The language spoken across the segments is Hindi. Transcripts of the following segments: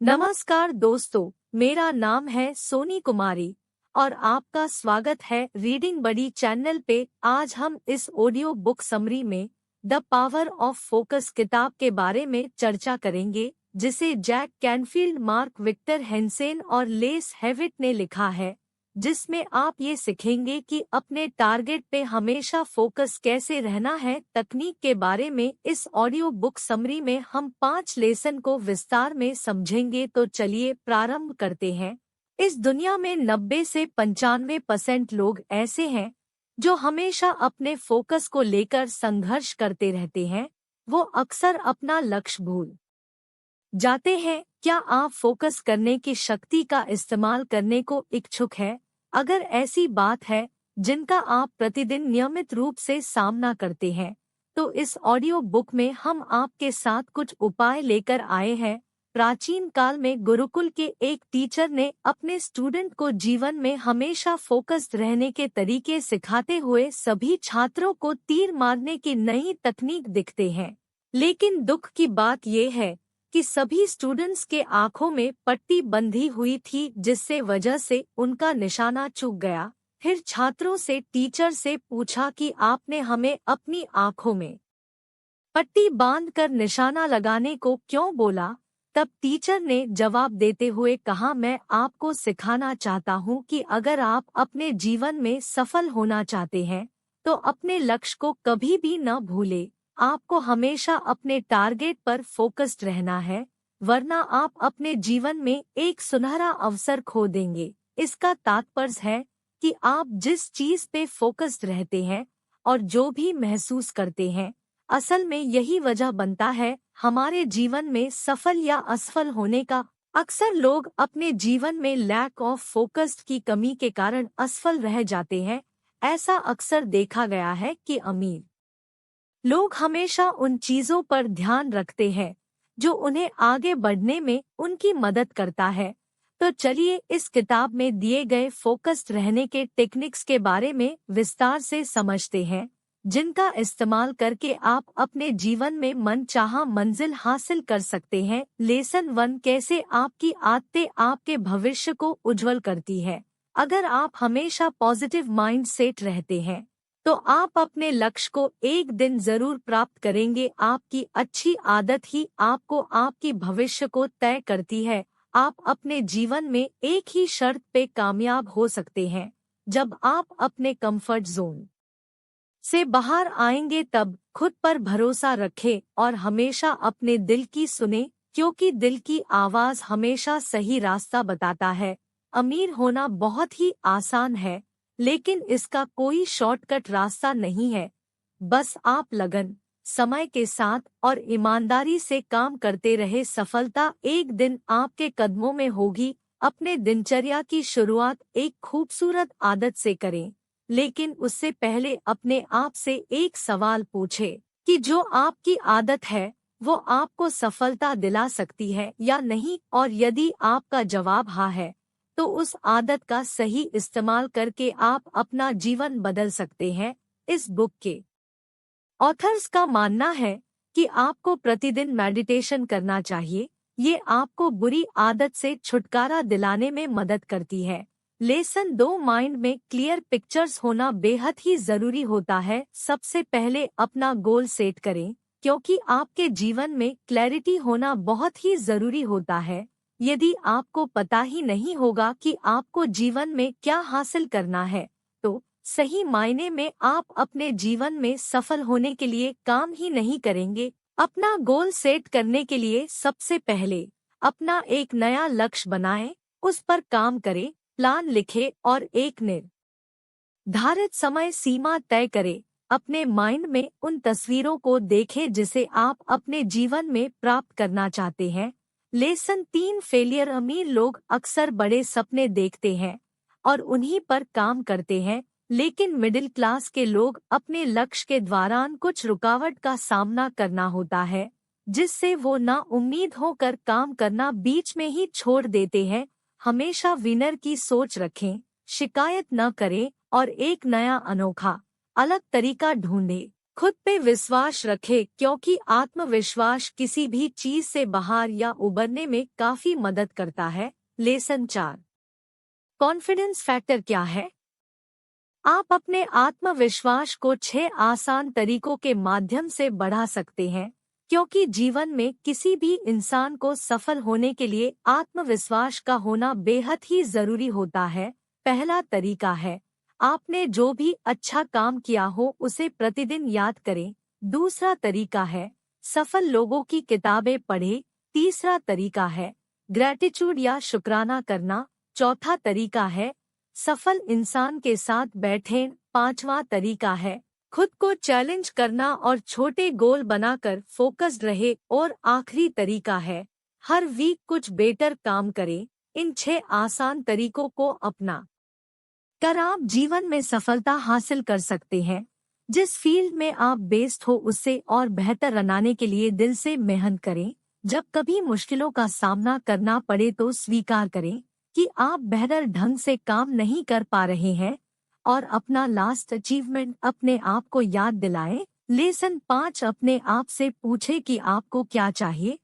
नमस्कार दोस्तों, मेरा नाम है सोनी कुमारी और आपका स्वागत है रीडिंग बडी चैनल पे। आज हम इस ऑडियो बुक समरी में द पावर ऑफ फोकस किताब के बारे में चर्चा करेंगे, जिसे जैक कैनफील्ड, मार्क विक्टर हेंसेन और लेस हेविट ने लिखा है, जिसमें आप ये सीखेंगे कि अपने टारगेट पे हमेशा फोकस कैसे रहना है। तकनीक के बारे में इस ऑडियो बुक समरी में हम 5 लेसन को विस्तार में समझेंगे। तो चलिए प्रारंभ करते हैं। इस दुनिया में 90 से 95% लोग ऐसे हैं जो हमेशा अपने फोकस को लेकर संघर्ष करते रहते हैं। वो अक्सर अपना लक्ष्य भूल जाते हैं। क्या आप फोकस करने की शक्ति का इस्तेमाल करने को इच्छुक हैं? अगर ऐसी बात है जिनका आप प्रतिदिन नियमित रूप से सामना करते हैं, तो इस ऑडियो बुक में हम आपके साथ कुछ उपाय लेकर आए हैं। प्राचीन काल में गुरुकुल के एक टीचर ने अपने स्टूडेंट को जीवन में हमेशा फोकस्ड रहने के तरीके सिखाते हुए सभी छात्रों को तीर मारने की नई तकनीक दिखते हैं। लेकिन दुख की बात यह है कि सभी स्टूडेंट्स के आंखों में पट्टी बंधी हुई थी, जिससे वजह से उनका निशाना चूक गया। फिर छात्रों से टीचर से पूछा कि आपने हमें अपनी आंखों में पट्टी बांधकर निशाना लगाने को क्यों बोला? तब टीचर ने जवाब देते हुए कहा, मैं आपको सिखाना चाहता हूँ कि अगर आप अपने जीवन में सफल होना चाहते हैं तो अपने लक्ष्य को कभी भी न भूलें। आपको हमेशा अपने टारगेट पर फोकस्ड रहना है, वरना आप अपने जीवन में एक सुनहरा अवसर खो देंगे। इसका तात्पर्य है कि आप जिस चीज पे फोकस्ड रहते हैं और जो भी महसूस करते हैं, असल में यही वजह बनता है हमारे जीवन में सफल या असफल होने का। अक्सर लोग अपने जीवन में लैक ऑफ फोकस्ड की कमी के कारण असफल रह जाते हैं। ऐसा अक्सर देखा गया है कि अमीर लोग हमेशा उन चीजों पर ध्यान रखते हैं जो उन्हें आगे बढ़ने में उनकी मदद करता है। तो चलिए इस किताब में दिए गए फोकस्ड रहने के टेक्निक्स के बारे में विस्तार से समझते हैं, जिनका इस्तेमाल करके आप अपने जीवन में मनचाहा मंजिल हासिल कर सकते हैं। लेसन 1, कैसे आपकी आदतें आपके भविष्य को उज्जवल करती है। अगर आप हमेशा पॉजिटिव माइंड सेट रहते हैं तो आप अपने लक्ष्य को एक दिन जरूर प्राप्त करेंगे। आपकी अच्छी आदत ही आपको आपकी भविष्य को तय करती है। आप अपने जीवन में एक ही शर्त पे कामयाब हो सकते हैं, जब आप अपने कंफर्ट जोन से बाहर आएंगे। तब खुद पर भरोसा रखें और हमेशा अपने दिल की सुने, क्योंकि दिल की आवाज हमेशा सही रास्ता बताता है। अमीर होना बहुत ही आसान है, लेकिन इसका कोई शॉर्टकट रास्ता नहीं है। बस आप लगन, समय के साथ और ईमानदारी से काम करते रहे, सफलता एक दिन आपके कदमों में होगी। अपने दिनचर्या की शुरुआत एक खूबसूरत आदत से करें, लेकिन उससे पहले अपने आप से एक सवाल पूछें कि जो आपकी आदत है वो आपको सफलता दिला सकती है या नहीं। और यदि आपका जवाब हाँ है, तो उस आदत का सही इस्तेमाल करके आप अपना जीवन बदल सकते हैं। इस बुक के ऑथर्स का मानना है कि आपको प्रतिदिन मेडिटेशन करना चाहिए। ये आपको बुरी आदत से छुटकारा दिलाने में मदद करती है। लेसन 2, माइंड में क्लियर पिक्चर्स होना बेहद ही जरूरी होता है। सबसे पहले अपना गोल सेट करें, क्योंकि आपके जीवन में क्लैरिटी होना बहुत ही जरूरी होता है। यदि आपको पता ही नहीं होगा कि आपको जीवन में क्या हासिल करना है, तो सही मायने में आप अपने जीवन में सफल होने के लिए काम ही नहीं करेंगे। अपना गोल सेट करने के लिए सबसे पहले अपना एक नया लक्ष्य बनाएं, उस पर काम करें, प्लान लिखें और एक निर्धारित समय सीमा तय करें। अपने माइंड में उन तस्वीरों को देखें जिसे आप अपने जीवन में प्राप्त करना चाहते हैं। Lesson 3, failure. अमीर लोग अक्सर बड़े सपने देखते हैं और उन्हीं पर काम करते हैं, लेकिन मिडिल क्लास के लोग अपने लक्ष्य के दौरान कुछ रुकावट का सामना करना होता है, जिससे वो ना उम्मीद होकर काम करना बीच में ही छोड़ देते हैं। हमेशा विनर की सोच रखें, शिकायत न करें और एक नया अनोखा अलग तरीका ढूंढें। खुद पे विश्वास रखें क्योंकि आत्मविश्वास किसी भी चीज से बाहर या उबरने में काफी मदद करता है। लेसन 4। कॉन्फिडेंस फैक्टर क्या है? आप अपने आत्मविश्वास को 6 आसान तरीकों के माध्यम से बढ़ा सकते हैं, क्योंकि जीवन में किसी भी इंसान को सफल होने के लिए आत्मविश्वास का होना बेहद ही जरूरी होता है। पहला तरीका है, आपने जो भी अच्छा काम किया हो उसे प्रतिदिन याद करें। दूसरा तरीका है, सफल लोगों की किताबें पढ़ें। तीसरा तरीका है, ग्रैटिट्यूड या शुक्राना करना। चौथा तरीका है, सफल इंसान के साथ बैठें। पांचवा तरीका है, खुद को चैलेंज करना और छोटे गोल बनाकर फोकस्ड रहे। और आखिरी तरीका है, हर वीक कुछ बेटर काम करें। इन 6 आसान तरीकों को अपना कर आप जीवन में सफलता हासिल कर सकते हैं। जिस फील्ड में आप बेस्ट हो उससे और बेहतर बनाने के लिए दिल से मेहनत करें। जब कभी मुश्किलों का सामना करना पड़े तो स्वीकार करें कि आप बेहतर ढंग से काम नहीं कर पा रहे हैं और अपना लास्ट अचीवमेंट अपने आप को याद दिलाएं। लेसन 5, अपने आप से पूछें कि आपको क्या चाहिए।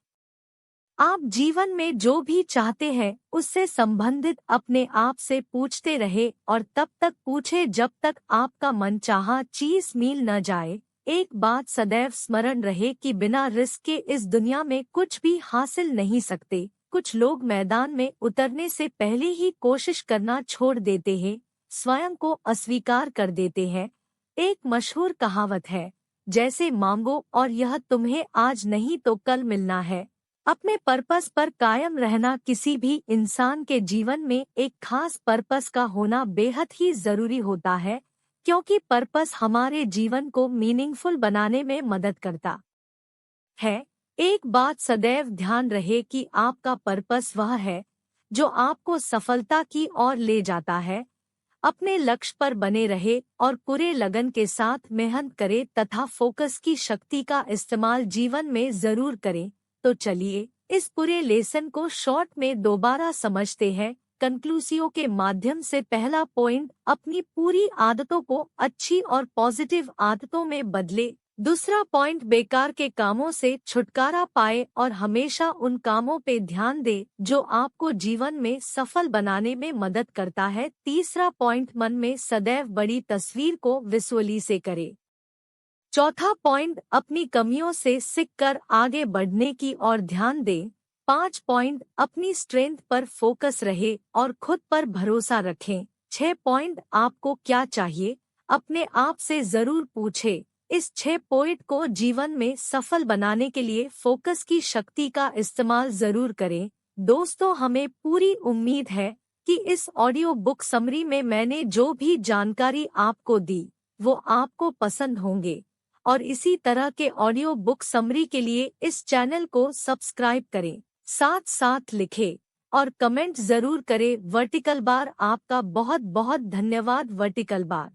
आप जीवन में जो भी चाहते हैं उससे संबंधित अपने आप से पूछते रहे और तब तक पूछे जब तक आपका मनचाहा चीज मिल न जाए। एक बात सदैव स्मरण रहे कि बिना रिस्क के इस दुनिया में कुछ भी हासिल नहीं सकते। कुछ लोग मैदान में उतरने से पहले ही कोशिश करना छोड़ देते हैं, स्वयं को अस्वीकार कर देते हैं। एक मशहूर कहावत है, जैसे मांगो और यह तुम्हें आज नहीं तो कल मिलना है। अपने पर्पस पर कायम रहना, किसी भी इंसान के जीवन में एक खास पर्पस का होना बेहद ही जरूरी होता है, क्योंकि पर्पस हमारे जीवन को मीनिंगफुल बनाने में मदद करता है। एक बात सदैव ध्यान रहे कि आपका पर्पस वह है जो आपको सफलता की ओर ले जाता है। अपने लक्ष्य पर बने रहे और पूरे लगन के साथ मेहनत करें तथा फोकस की शक्ति का इस्तेमाल जीवन में जरूर करें। तो चलिए इस पूरे लेसन को शॉर्ट में दोबारा समझते हैं। कंक्लूसियों के माध्यम से पहला पॉइंट, अपनी पूरी आदतों को अच्छी और पॉजिटिव आदतों में बदले। दूसरा पॉइंट, बेकार के कामों से छुटकारा पाए और हमेशा उन कामों पे ध्यान दे जो आपको जीवन में सफल बनाने में मदद करता है। तीसरा पॉइंट, मन में सदैव बड़ी तस्वीर को विजुअली से करे। चौथा पॉइंट, अपनी कमियों से सीख कर आगे बढ़ने की ओर ध्यान दे। 5 पॉइंट, अपनी स्ट्रेंथ पर फोकस रहे और खुद पर भरोसा रखें। 6 पॉइंट, आपको क्या चाहिए अपने आप से जरूर पूछे। इस 6 पॉइंट को जीवन में सफल बनाने के लिए फोकस की शक्ति का इस्तेमाल जरूर करें। दोस्तों, हमें पूरी उम्मीद है कि इस ऑडियो बुक समरी में मैंने जो भी जानकारी आपको दी वो आपको पसंद होंगे, और इसी तरह के ऑडियो बुक समरी के लिए इस चैनल को सब्सक्राइब करें, साथ साथ लिखें और कमेंट जरूर करें। वर्टिकल बार, आपका बहुत बहुत धन्यवाद। Vertical bar.